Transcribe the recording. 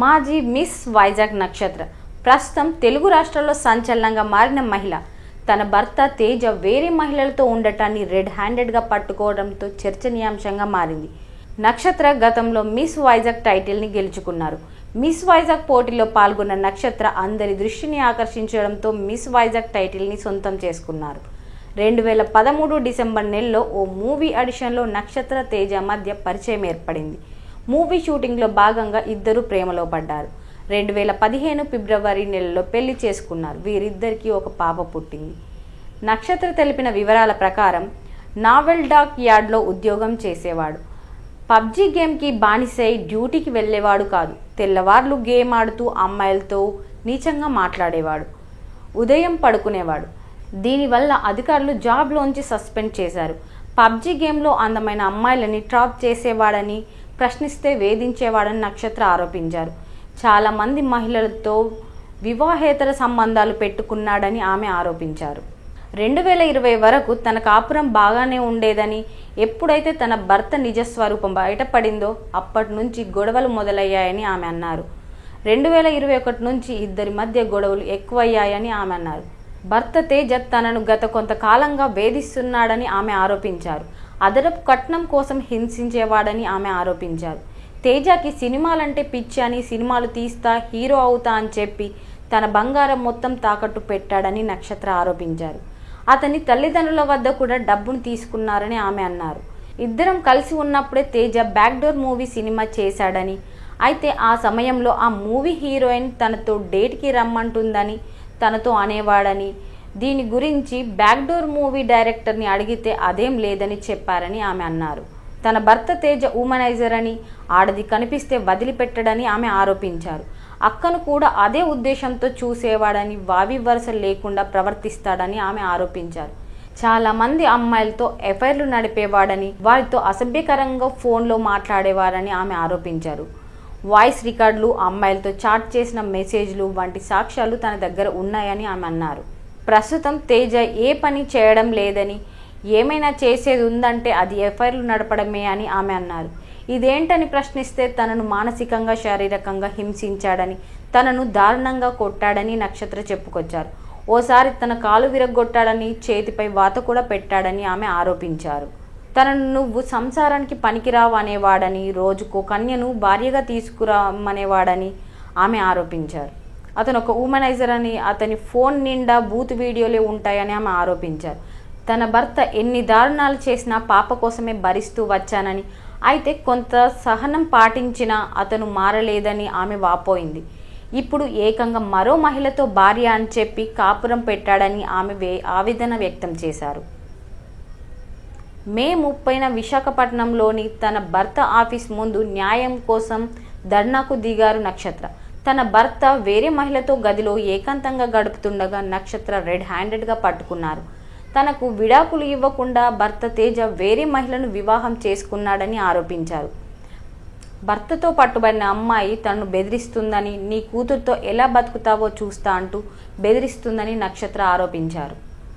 మాజీ మిస్ వైజాగ్ నక్షత్ర ప్రస్తుతం తెలుగు రాష్ట్రాల్లో సంచలనంగా మారిన మహిళ. తన భర్త తేజ వేరే మహిళలతో ఉండటాన్ని రెడ్ హ్యాండెడ్గా పట్టుకోవడంతో చర్చనీయాంశంగా మారింది. నక్షత్ర గతంలో మిస్ వైజాగ్ టైటిల్ని గెలుచుకున్నారు. మిస్ వైజాగ్ పోటీలో పాల్గొన్న నక్షత్ర అందరి దృష్టిని ఆకర్షించడంతో మిస్ వైజాగ్ టైటిల్ని సొంతం చేసుకున్నారు. 2013 డిసెంబర్ నెలలో ఓ మూవీ ఆడిషన్లో నక్షత్ర తేజ మధ్య పరిచయం ఏర్పడింది. మూవీ షూటింగ్లో భాగంగా ఇద్దరు ప్రేమలో పడ్డారు. 2015 ఫిబ్రవరి నెలలో పెళ్లి చేసుకున్నారు. వీరిద్దరికీ ఒక పాప పుట్టింది. నక్షత్ర తెలిపిన వివరాల ప్రకారం నావెల్ డాక్ యార్డ్లో ఉద్యోగం చేసేవాడు. పబ్జీ గేమ్కి బానిసై డ్యూటీకి వెళ్ళేవాడు కాదు. తెల్లవార్లు గేమ్ ఆడుతూ అమ్మాయిలతో నీచంగా మాట్లాడేవాడు. ఉదయం పడుకునేవాడు. దీనివల్ల అధికారులు జాబ్లోంచి సస్పెండ్ చేశారు. పబ్జీ గేమ్లో అందమైన అమ్మాయిలని ట్రాప్ చేసేవాడని, ప్రశ్నిస్తే వేధించేవాడని నక్షత్ర ఆరోపించారు. చాలామంది మహిళలతో వివాహేతర సంబంధాలు పెట్టుకున్నాడని ఆమె ఆరోపించారు. 2020 వరకు తన కాపురం బాగానే ఉండేదని, ఎప్పుడైతే తన భర్త నిజస్వరూపం బయటపడిందో అప్పటి నుంచి గొడవలు మొదలయ్యాయని ఆమె అన్నారు. 2021 నుంచి ఇద్దరి మధ్య గొడవలు ఎక్కువయ్యాయని ఆమె అన్నారు. భర్త తేజ తనను గత కొంతకాలంగా వేధిస్తున్నాడని ఆమె ఆరోపించారు. అదనపు కట్నం కోసం హింసించేవాడని ఆమె ఆరోపించారు. తేజకి సినిమాలంటే పిచ్చి అని, సినిమాలు తీస్తా, హీరో అవుతా అని చెప్పి తన బంగారం మొత్తం తాకట్టు పెట్టాడని నక్షత్ర ఆరోపించారు. అతని తల్లిదండ్రుల వద్ద కూడా డబ్బును తీసుకున్నారని ఆమె అన్నారు. ఇద్దరం కలిసి ఉన్నప్పుడే తేజ బ్యాక్డోర్ మూవీ సినిమా చేశాడని, అయితే ఆ సమయంలో ఆ మూవీ హీరోయిన్ తనతో డేట్కి రమ్మంటుందని తనతో అనేవాడని, దీని గురించి బ్యాక్డోర్ మూవీ డైరెక్టర్ని అడిగితే అదేం లేదని చెప్పారని ఆమె అన్నారు. తన భర్త తేజ ఉమనైజర్ అని, ఆడది కనిపిస్తే వదిలిపెట్టడని ఆమె ఆరోపించారు. అక్కను కూడా అదే ఉద్దేశంతో చూసేవాడని, వావి వరుస లేకుండా ప్రవర్తిస్తాడని ఆమె ఆరోపించారు. చాలామంది అమ్మాయిలతో ఎఫైర్లు నడిపేవాడని, వారితో అసభ్యకరంగా ఫోన్లో మాట్లాడేవారని ఆమె ఆరోపించారు. వాయిస్ రికార్డులు, అమ్మాయిలతో చాట్ చేసిన మెసేజ్లు వంటి సాక్ష్యాలు తన దగ్గర ఉన్నాయని ఆమె అన్నారు. ప్రస్తుతం తేజ ఏ పని చేయడం లేదని, ఏమైనా చేసేది ఉందంటే అది ఎఫ్ఐఆర్లు నడపడమే అని ఆమె అన్నారు. ఇదేంటని ప్రశ్నిస్తే తనను మానసికంగా, శారీరకంగా హింసించాడని, తనను దారుణంగా కొట్టాడని నక్షత్ర చెప్పుకొచ్చారు. ఓసారి తన కాలు విరగ్గొట్టాడని, చేతిపై వాత కూడా పెట్టాడని ఆమె ఆరోపించారు. తనను నువ్వు సంసారానికి పనికిరావు అనేవాడని, రోజుకో కన్యను భార్యగా తీసుకురామనేవాడని ఆమె ఆరోపించారు. అతను ఒక ఉమనైజర్ అని, అతని ఫోన్ నిండా బూత్ వీడియోలే ఉంటాయని ఆమె ఆరోపించారు. తన భర్త ఎన్ని దారుణాలు చేసినా పాప కోసమే భరిస్తూ వచ్చానని, అయితే కొంత సహనం పాటించినా అతను మారలేదని ఆమె వాపోయింది. ఇప్పుడు ఏకంగా మరో మహిళతో భార్య అని చెప్పి కాపురం పెట్టాడని ఆమె ఆవేదన వ్యక్తం చేశారు. మే 30న విశాఖపట్నంలోని తన భర్త ఆఫీస్ ముందు న్యాయం కోసం ధర్నాకు దిగారు నక్షత్ర. తన భర్త వేరే మహిళతో గదిలో ఏకాంతంగా గడుపుతుండగా నక్షత్ర రెడ్ హ్యాండెడ్గా పట్టుకున్నారు. తనకు విడాకులు ఇవ్వకుండా భర్త తేజ వేరే మహిళను వివాహం చేసుకున్నాడని ఆరోపించారు. భర్తతో పట్టుబడిన అమ్మాయి తనను బెదిరిస్తుందని, నీ కూతురుతో ఎలా బతుకుతావో చూస్తా అంటూ బెదిరిస్తుందని నక్షత్ర ఆరోపించారు.